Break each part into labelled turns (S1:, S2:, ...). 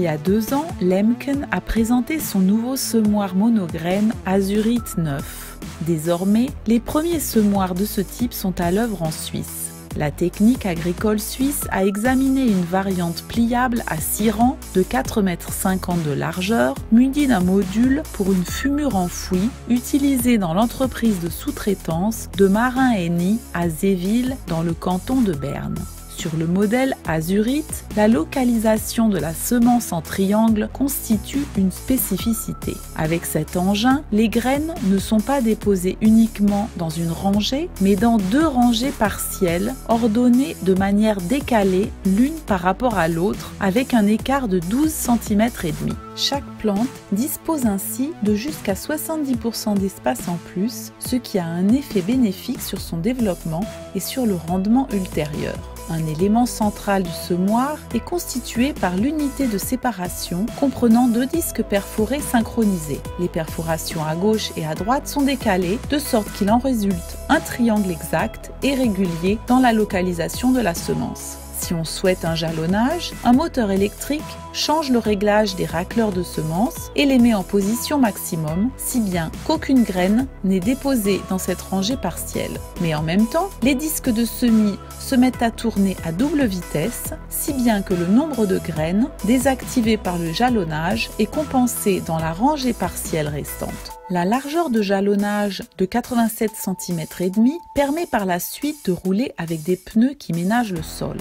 S1: y a 2 ans, Lemken a présenté son nouveau semoir monograine Azurite 9. Désormais, les premiers semoirs de ce type sont à l'œuvre en Suisse. La technique agricole suisse a examiné une variante pliable à 6 rangs de 4,50 m de largeur, munie d'un module pour une fumure enfouie, utilisée dans l'entreprise de sous-traitance de Marin Eni à Zéville dans le canton de Berne. Sur le modèle Azurite, la localisation de la semence en triangle constitue une spécificité. Avec cet engin, les graines ne sont pas déposées uniquement dans une rangée, mais dans 2 rangées partielles, ordonnées de manière décalée l'une par rapport à l'autre, avec un écart de 12 cm et demi. Chaque plante dispose ainsi de jusqu'à 70 % d'espace en plus, ce qui a un effet bénéfique sur son développement et sur le rendement ultérieur. Un élément central du semoir est constitué par l'unité de séparation comprenant 2 disques perforés synchronisés. Les perforations à gauche et à droite sont décalées de sorte qu'il en résulte un triangle exact et régulier dans la localisation de la semence. Si on souhaite un jalonnage, un moteur électrique change le réglage des racleurs de semences et les met en position maximum, si bien qu'aucune graine n'est déposée dans cette rangée partielle. Mais en même temps, les disques de semis se mettent à tourner à double vitesse, si bien que le nombre de graines désactivées par le jalonnage est compensé dans la rangée partielle restante. La largeur de jalonnage de 87 cm et demi permet par la suite de rouler avec des pneus qui ménagent le sol.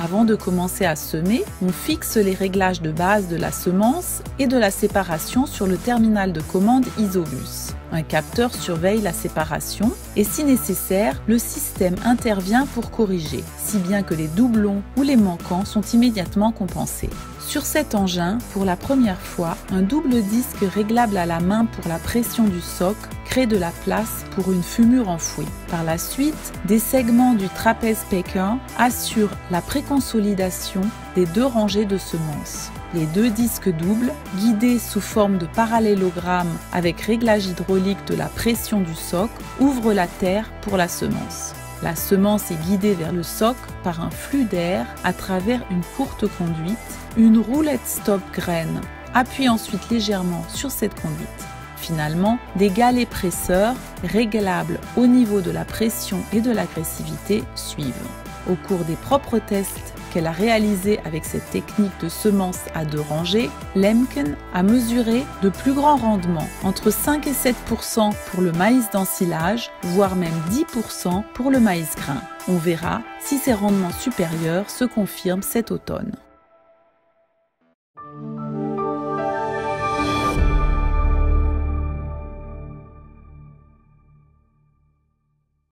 S1: Avant de commencer à semer, on fixe les réglages de base de la semence et de la séparation sur le terminal de commande Isobus. Un capteur surveille la séparation et si nécessaire, le système intervient pour corriger, si bien que les doublons ou les manquants sont immédiatement compensés. Sur cet engin, pour la première fois, un double disque réglable à la main pour la pression du socle crée de la place pour une fumure enfouie. Par la suite, des segments du trapèze Pékin assurent la préconsolidation des 2 rangées de semences. Les 2 disques doubles, guidés sous forme de parallélogramme avec réglage hydraulique de la pression du socle, ouvrent la terre pour la semence. La semence est guidée vers le socle par un flux d'air à travers une courte conduite. Une roulette stop-graine appuie ensuite légèrement sur cette conduite. Finalement, des galets presseurs, réglables au niveau de la pression et de l'agressivité, suivent. Au cours des propres tests qu'elle a réalisés avec cette technique de semence à 2 rangées, Lemken a mesuré de plus grands rendements, entre 5 et 7 % pour le maïs d'ensilage, voire même 10 % pour le maïs grain. On verra si ces rendements supérieurs se confirment cet automne.